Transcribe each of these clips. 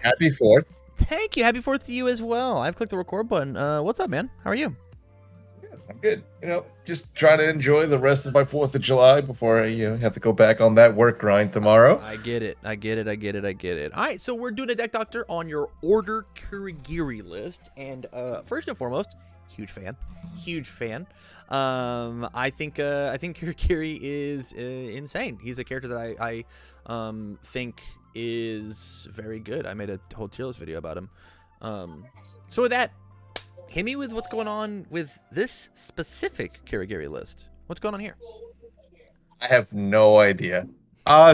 Happy 4th. Thank you. Happy 4th to you as well. I've clicked the record button. What's up, man? How are you? I'm good. Just trying to enjoy the rest of my 4th of July before I have to go back on that work grind tomorrow. I get it. All right, so we're doing a deck doctor on your order Kurogiri list, and first and foremost, huge fan. I think Kurogiri is insane. He's a character that I think is very good. I made a whole tier list video about him. So with that, hit me with what's going on with this specific Kurogiri list. What's going on here? I have no idea. I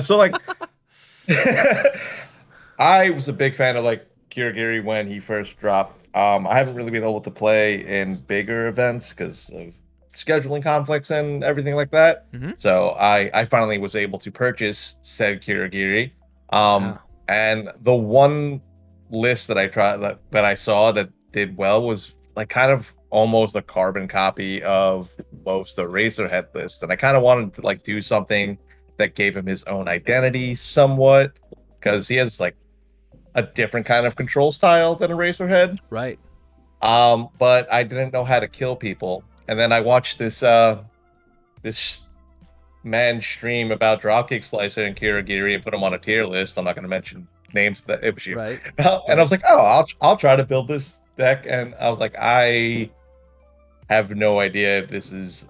was a big fan of Kurogiri when he first dropped. I haven't really been able to play in bigger events because of scheduling conflicts and everything like that. So I finally was able to purchase said Kurogiri. And the one list that I tried that I saw that did well was kind of almost a carbon copy of most the Razorhead list, and I kind of wanted to do something that gave him his own identity somewhat, because he has a different kind of control style than a Razorhead. Right. But I didn't know how to kill people, and then I watched this man stream about Dropkick Slicer and Kurogiri and put him on a tier list. I'm not going to mention names, but it was you. Right. And I was like, oh, I'll try to build this deck, and I was like, I have no idea if this is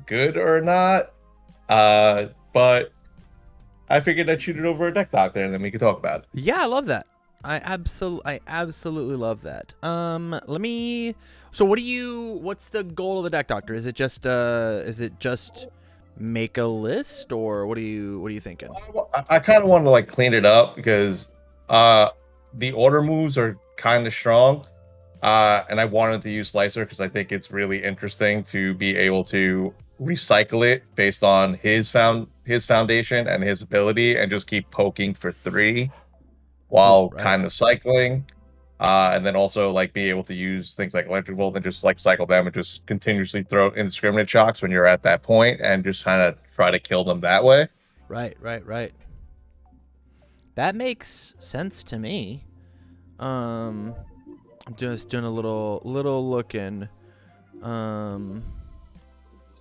good or not. But I figured I'd shoot it over a deck doctor, and then we could talk about it. Yeah, I love that. I absolutely love that. So what's the goal of the deck doctor? Is it just make a list, or what are you thinking? I kind of want to clean it up because the order moves are kind of strong. And I wanted to use Slicer because I think it's really interesting to be able to recycle it based on his foundation and his ability, and just keep poking for 3 while kind of cycling. And then also be able to use things like Electric Volt and just cycle them and just continuously throw indiscriminate shocks when you're at that point and just kind of try to kill them that way. Right. That makes sense to me. I'm just doing a little looking. It's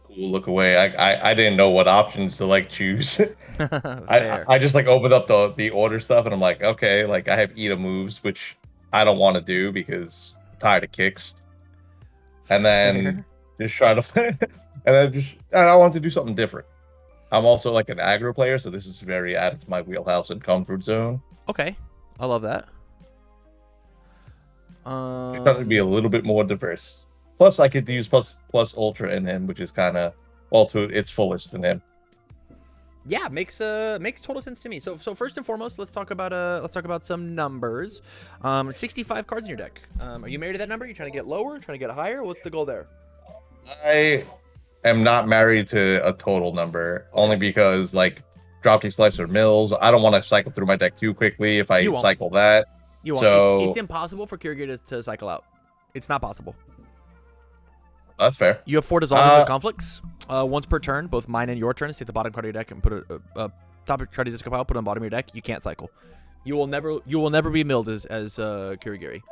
cool. Look away. I didn't know what options to choose. I just opened up the order stuff, and I'm like, okay, I have Eda moves, which I don't want to do because I'm tired of kicks. And then just try to I want to do something different. I'm also an aggro player, so this is very out of my wheelhouse and comfort zone. Okay, I love that. I thought it'd be a little bit more diverse. Plus, I could use plus ultra in him, which is kind of to its fullest in him. Yeah, makes total sense to me. So first and foremost, let's talk about some numbers. 65 cards in your deck. Are you married to that number? Are you trying to get lower? Trying to get higher? What's the goal there? I am not married to a total number, only because Dropkick Slicer mills. I don't want to cycle through my deck too quickly if I cycle that. You won't. It's impossible for Kurogiri to cycle out. It's not possible. That's fair. You have 4 dissolving conflicts. Once per turn, both mine and your turns. Take the bottom card of your deck and put a top card of your discard pile. Put it on the bottom of your deck. You can't cycle. You will never be milled as Kurogiri.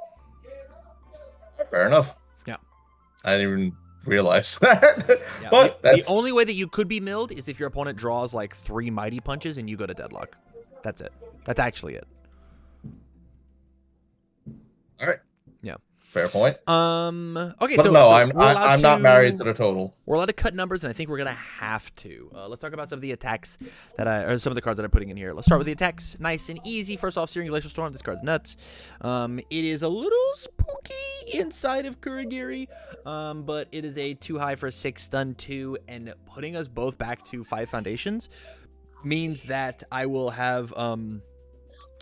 Fair enough. Yeah. I didn't even realize that. Yeah, but the only way that you could be milled is if your opponent draws 3 mighty punches and you go to deadlock. That's it. That's actually it. All right. Yeah. Fair point. Okay. But no, I'm not married to the total. We're allowed to cut numbers, and I think we're gonna have to. Let's talk about some of the attacks or some of the cards that I'm putting in here. Let's start with the attacks. Nice and easy. First off, Searing Glacial Storm. This card's nuts. It is a little spooky inside of Kurogiri, but it is a 2 high for 6 stun 2, and putting us both back to 5 foundations means that I will have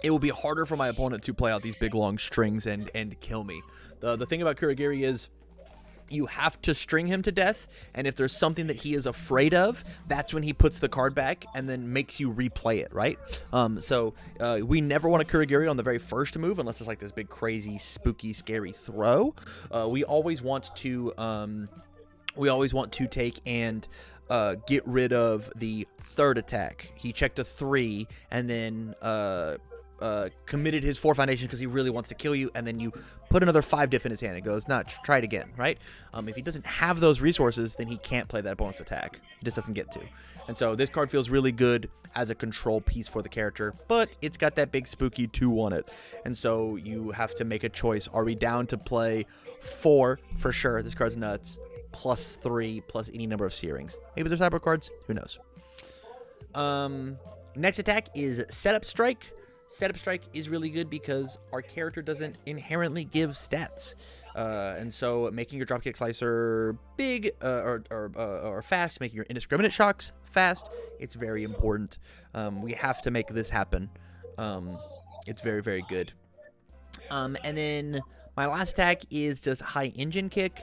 it will be harder for my opponent to play out these big long strings and kill me. The thing about Kurogiri is you have to string him to death, and if there's something that he is afraid of, that's when he puts the card back and then makes you replay it, right? So we never want a Kurogiri on the very first move unless it's this big, crazy, spooky, scary throw. We always want to take and get rid of the third attack. He checked a 3 and then committed his 4 foundation because he really wants to kill you, and then you put another 5 diff in his hand and goes, nah, try it again, right? If he doesn't have those resources, then he can't play that bonus attack. He just doesn't get to. And so this card feels really good as a control piece for the character, but it's got that big spooky 2 on it. And so you have to make a choice. Are we down to play 4 for sure? This card's nuts. Plus 3, plus any number of searings. Maybe they're Sideboard cards. Who knows? Next attack is Setup Strike. Setup Strike is really good because our character doesn't inherently give stats. And so making your Dropkick Slicer big or fast, making your Indiscriminate Shocks fast, it's very important. We have to make this happen. It's very, very good. And then my last attack is just High Engine Kick.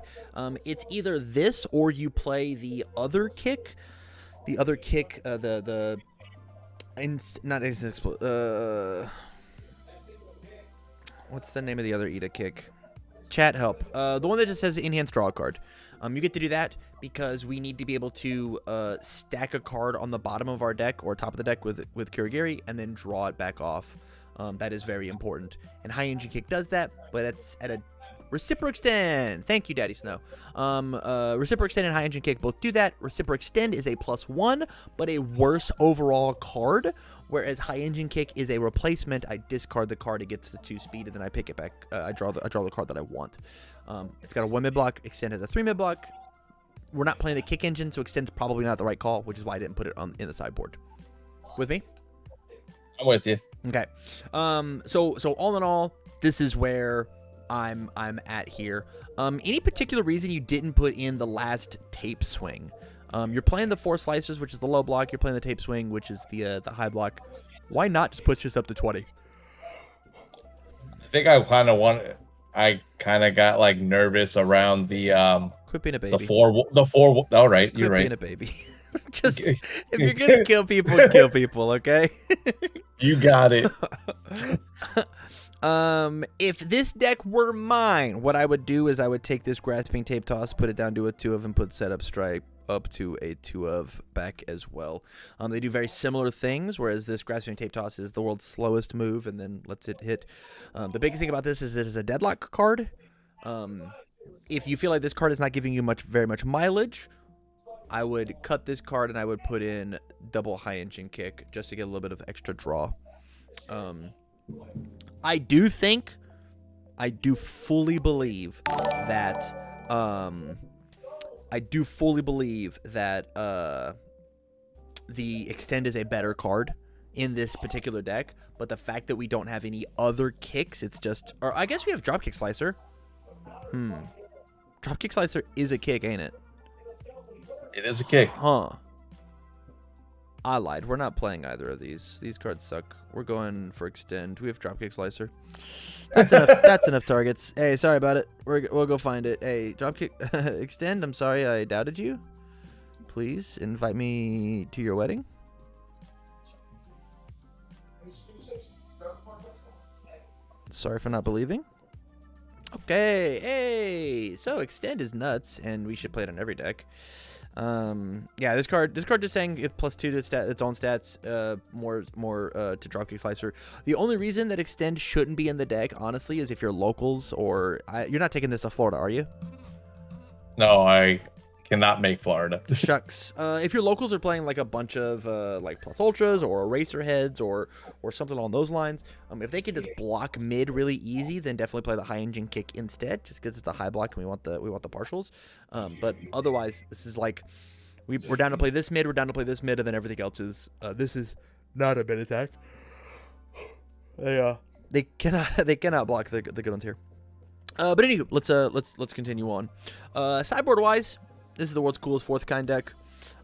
It's either this or you play the other kick. The other kick, what's the name of the other Ida kick? Chat help. The one that just says enhanced draw a card. You get to do that because we need to be able to stack a card on the bottom of our deck or top of the deck with Kurogiri and then draw it back off. That is very important. And High Engine Kick does that, but it's at a Reciproc Extend. Thank you, Daddy Snow. Reciproc Extend and High Engine Kick both do that. Reciproc Extend is a +1, but a worse overall card, whereas High Engine Kick is a replacement. I discard the card, it gets the 2 speed, and then I pick it back. I draw the card that I want. It's got a 1 mid block. Extend has a 3 mid block. We're not playing the kick engine, so Extend's probably not the right call, which is why I didn't put it in the sideboard. With me? I'm with you. Okay. So all in all, this is where I'm at here. Any particular reason you didn't put in the last tape swing? You're playing the 4 slicers, which is the low block. You're playing the tape swing, which is the high block. Why not just push this up to 20? I think I kind of got like nervous around the Quit being a baby. the four. All right, you're right. Quit being a baby. Just if you're gonna kill people, kill people. Okay. You got it. If this deck were mine, what I would do is I would take this Grasping Tape Toss, put it down to a 2 of, and put Setup Strike up to a 2 of back as well. They do very similar things, whereas this Grasping Tape Toss is the world's slowest move and then lets it hit. The biggest thing about this is it is a deadlock card. If you feel like this card is not giving you very much mileage, I would cut this card and I would put in double High Engine Kick just to get a little bit of extra draw. I do fully believe that the Extend is a better card in this particular deck, but the fact that we don't have any other kicks, it's just, or I guess we have Dropkick Slicer. Dropkick Slicer is a kick, ain't it? It is a kick. Huh. I lied. We're not playing either of these. These cards suck. We're going for Extend. We have Dropkick Slicer. That's enough. That's enough targets. Hey, sorry about it. We'll go find it. Hey, Dropkick Extend. I'm sorry I doubted you. Please invite me to your wedding. Sorry for not believing. Okay. Hey. So Extend is nuts, and we should play it on every deck. Yeah, this card just saying it +2 to its own stats, more to Dropkick Slicer. The only reason that Extend shouldn't be in the deck, honestly, is if you're locals or you're not taking this to Florida, are you? No, I cannot make Florida. Shucks. If your locals are playing like a bunch of like Plus Ultras or Eraser Heads or something along those lines, if they can just block mid really easy, then definitely play the High Engine Kick instead, just because it's a high block and we want the partials. But otherwise, this is like we're down to play this mid, and then everything else is this is not a mid attack. They cannot block the good ones here. But anywho, let's continue on. Sideboard wise, this is the world's coolest 4th kind deck.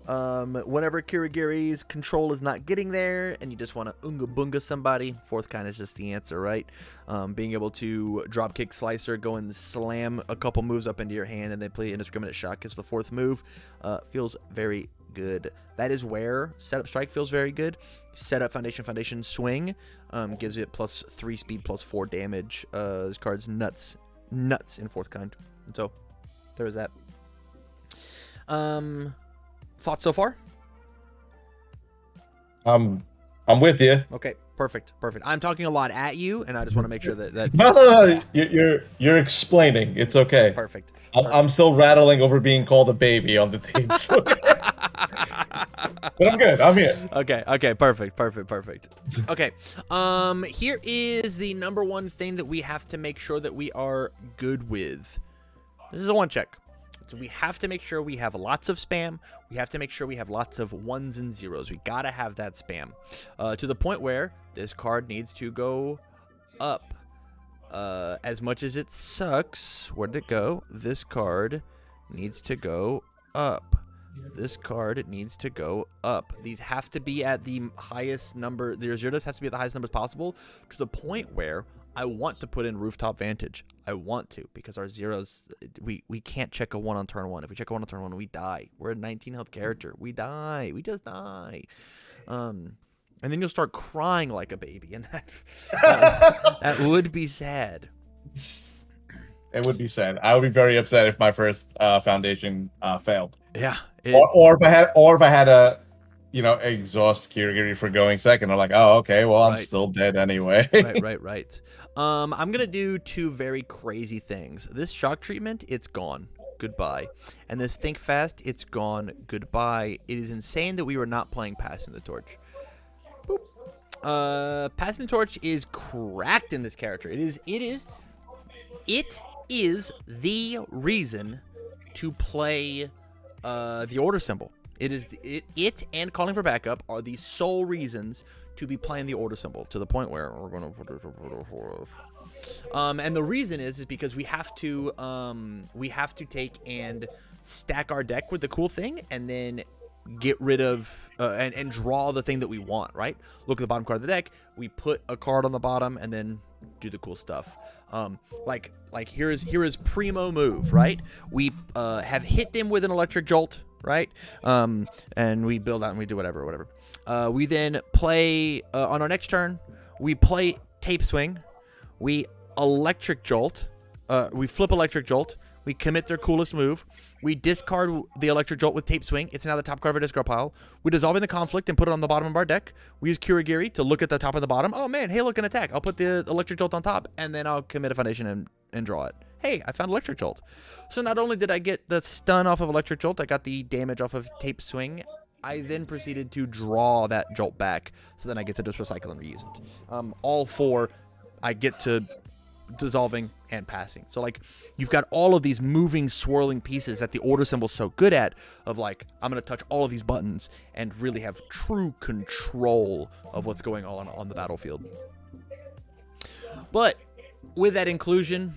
Whenever Kurogiri's control is not getting there and you just want to Unga Bunga somebody, 4th kind is just the answer, right? Being able to Dropkick Slicer, go and slam a couple moves up into your hand and then play Indiscriminate Shock as the 4th move, feels very good. That is where Setup Strike feels very good. Setup Foundation Swing gives it +3 speed, +4 damage. This card's nuts in 4th kind. And so, there is that. Thoughts so far? I'm with you. Okay, perfect. I'm talking a lot at you, and I just want to make sure that No. yeah, You're explaining. It's okay. perfect. I'm still rattling over being called a baby on the tapes. But I'm good. I'm here. Okay, perfect. Okay, here is the number one thing that we have to make sure that we are good with. This is a one check. So we have to make sure we have lots of spam. We have to make sure we have lots of ones and zeros. We gotta have that spam. To the point where this card needs to go up. As much as it sucks, where did it go? This card needs to go up. This card needs to go up. These have to be at the highest number. Their zeros have to be at the highest numbers possible, to the point where I want to put in Rooftop Vantage. I want to, because our zeros, we can't check a 1 on turn 1. If we check a 1 on turn 1, we die. We're a 19 health character. We die. We just die. And then you'll start crying like a baby, and that would be sad. It would be sad. I would be very upset if my first foundation failed. Yeah. Or if I had a, exhaust Kurogiri for going second. I'm like, oh, okay, well, I'm still dead anyway. Right. I'm gonna do two very crazy things. This shock treatment, it's gone. Goodbye. And this think fast, it's gone. Goodbye. It is insane that we were not playing Passing the Torch. Boop. Passing the Torch is cracked in this character. It is the reason to play the order symbol. It and calling for backup are the sole reasons to be playing the order symbol, to the point where we're going to put it and the reason is because we have to take and stack our deck with the cool thing, and then get rid of and draw the thing that we want, right? Look at the bottom card of the deck, we put a card on the bottom, and then do the cool stuff. Like here is primo move, right? We have hit them with an electric jolt, right? And we build out and we do whatever. We then play on our next turn, we play tape swing, we electric jolt, we flip electric jolt, we commit their coolest move, we discard the electric jolt with tape swing. It's now the top card of our discard pile. We dissolve in the conflict and put it on the bottom of our deck. We use Kurogiri to look at the top and the bottom. Oh man, hey, look, an attack. I'll put the electric jolt on top, and then I'll commit a foundation and draw it. Hey, I found electric jolt. So not only did I get the stun off of electric jolt, I got the damage off of tape swing. I then proceeded to draw that jolt back, so then I get to just recycle and reuse it. All four, I get to dissolving and passing. So like, you've got all of these moving, swirling pieces that the order symbol's so good at, of like, I'm going to touch all of these buttons and really have true control of what's going on the battlefield. But with that inclusion,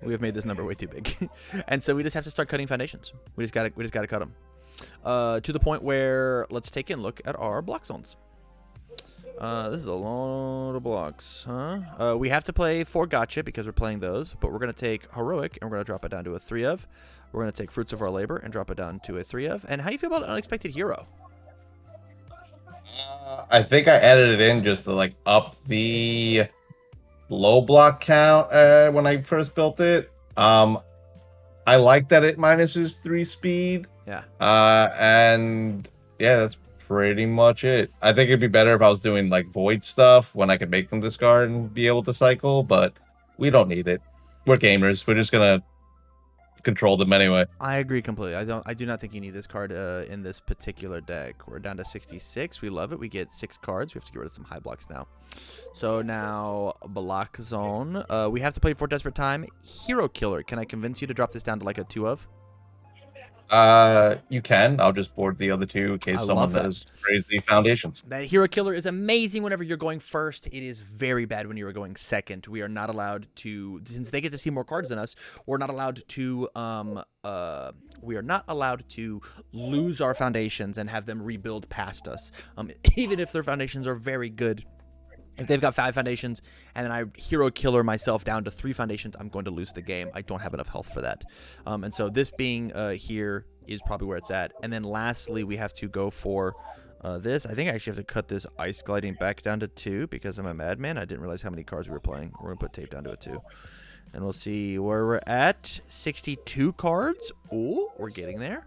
we have made this number way too big. And so we just have to start cutting foundations. We just got to cut them. To the point where, let's take a look at our block zones. This is a lot of blocks, huh? We have to play 4 gotcha because we're playing those, but we're going to take heroic and we're going to drop it down to a 3 of. We're going to take fruits of our labor and drop it down to a 3 of. And how do you feel about unexpected hero? I think I added it in just to like up the low block count when I first built it. I like that it minuses 3 speed. Yeah. And yeah, that's pretty much it. I think it'd be better if I was doing like void stuff when I could make them discard and be able to cycle, but we don't need it. We're gamers. We're just gonna control them anyway. I agree completely. I do not think you need this card in this particular deck. We're down to 66. We love it. We get 6 cards. We have to get rid of some high blocks now. So now block zone. We have to play for desperate time. Hero killer. Can I convince you to drop this down to like a 2 of? You can. I'll just board the other 2 in case someone has crazy foundations. That hero killer is amazing whenever you're going first. It is very bad when you're going second. We are not allowed to, since they get to see more cards than us, we're not allowed to lose our foundations and have them rebuild past us. Even if their foundations are very good. If they've got 5 foundations and then I hero killer myself down to 3 foundations, I'm going to lose the game. I don't have enough health for that. And so this being here is probably where it's at. And then lastly, we have to go for this. I think I actually have to cut this ice gliding back down to 2 because I'm a madman. I didn't realize how many cards we were playing. We're going to put tape down to a 2. And we'll see where we're at. 62 cards. Oh, we're getting there.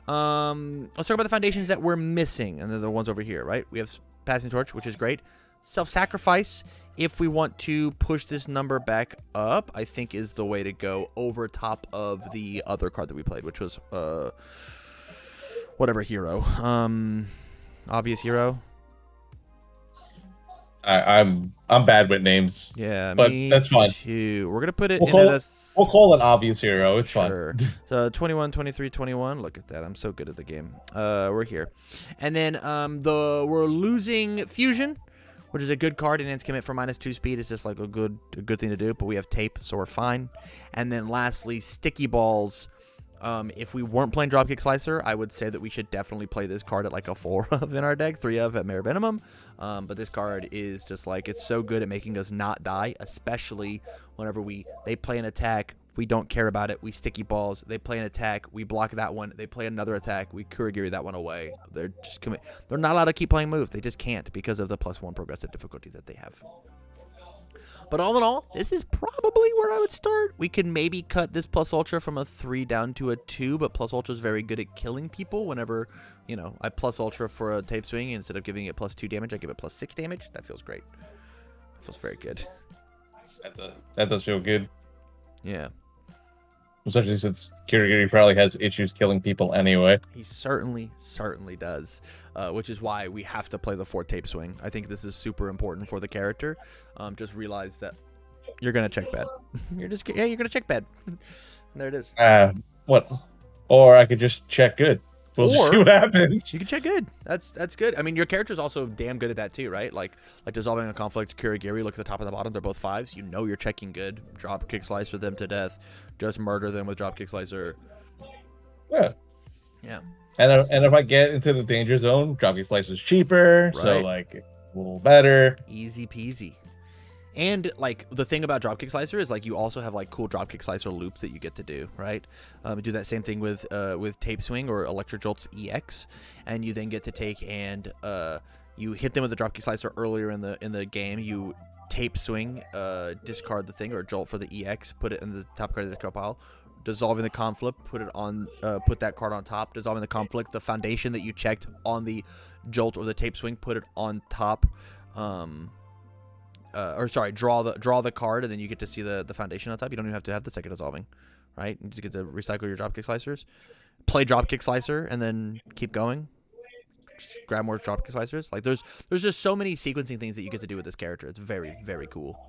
Let's talk about the foundations that we're missing, and they're the ones over here, right? We have Passing Torch, which is great. Self-Sacrifice, if we want to push this number back up, I think is the way to go over top of the other card that we played, which was whatever hero. Obvious hero. I'm bad with names. Yeah, but me that's fine. too. We're gonna put it We'll call it obvious hero. It's sure. fine. So 21, 23, 21. Look at that. I'm so good at the game. We're here. And then we're losing Fusion, which is a good card. Enhanced commit for -2 speed. It's just like a good thing to do, but we have tape, so we're fine. And then lastly, Sticky Balls. If we weren't playing Dropkick Slicer, I would say that we should definitely play this card at like a 4 of in our deck, 3 of at bare minimum. But this card is just like, it's so good at making us not die, especially whenever they play an attack, we don't care about it, we Sticky Balls. They play an attack, we block that one. They play another attack, we Kurogiri that one away. They're not allowed to keep playing moves. They just can't because of the +1 progressive difficulty that they have. But all in all, this is probably where I would start. We can maybe cut this Plus Ultra from a 3 down to a 2, but Plus Ultra is very good at killing people. Whenever, I Plus Ultra for a Tape Swing, instead of giving it +2 damage, I give it +6 damage. That feels great. That feels very good. That does feel good. Yeah. Especially since Kurogiri probably has issues killing people anyway. He certainly does, which is why we have to play the 4 Tape Swing. I think this is super important for the character. Just realize that you're going to check bad. You're going to check bad. There it is. What? Or I could just check good. We'll just see what happens. You can check good. That's good. I mean, your character's also damn good at that too, right? Like dissolving a conflict, Kurogiri, look at the top and the bottom. They're both 5s. You know you're checking good. Drop kick slicer them to death. Just murder them with drop kick slicer. Yeah. Yeah. And if I get into the danger zone, drop kick slicer is cheaper. Right. So like a little better. Easy peasy. And like the thing about Dropkick Slicer is like you also have like cool Dropkick Slicer loops that you get to do, right? Do that same thing with Tape Swing or Electric Jolt's EX, and you then get to take and you hit them with the Dropkick Slicer earlier in the game. You Tape Swing, discard the thing or Jolt for the EX, put it in the top card of the discard pile. Dissolving the conflict, put that card on top. Dissolving the conflict, the foundation that you checked on the Jolt or the Tape Swing, put it on top. Draw the card, and then you get to see the foundation on top. You don't even have to have the second dissolving, right? You just get to recycle your Dropkick Slicers, play Dropkick Slicer, and then keep going. Just grab more Dropkick Slicers. Like there's just so many sequencing things that you get to do with this character. It's very, very cool.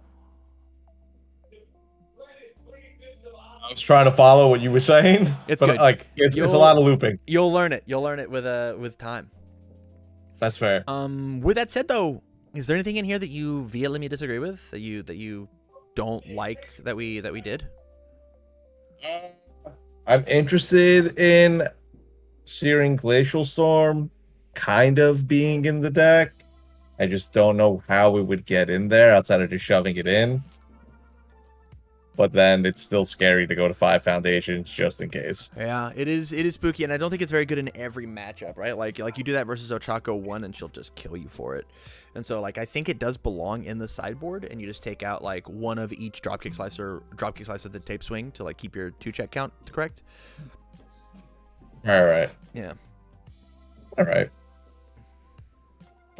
I was trying to follow what you were saying. It's good. Like it's a lot of looping. You'll learn it. You'll learn it with time. That's fair. With that said, though, is there anything in here that you vehemently disagree with, that you don't like that we did? I'm interested in Searing Glacial Storm kind of being in the deck. I just don't know how we would get in there outside of just shoving it in. But then it's still scary to go to 5 foundations just in case. Yeah, it is spooky, and I don't think it's very good in every matchup, right? Like you do that versus Ochako 1, and she'll just kill you for it. And so, like, I think it does belong in the sideboard, and you just take out, like, one of each Dropkick Slicer, the Tape Swing to, like, keep your 2-check count correct. All right. Yeah. All right.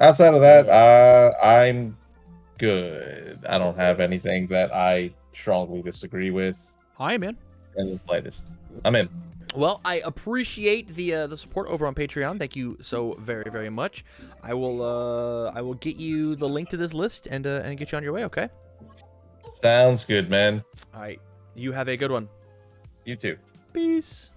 Outside of that, I'm good. I don't have anything that I strongly disagree with. I am in. In the slightest. I'm in. Well, I appreciate the support over on Patreon. Thank you so very, very much. I will get you the link to this list and get you on your way, okay? Sounds good, man. All right. You have a good one. You too. Peace.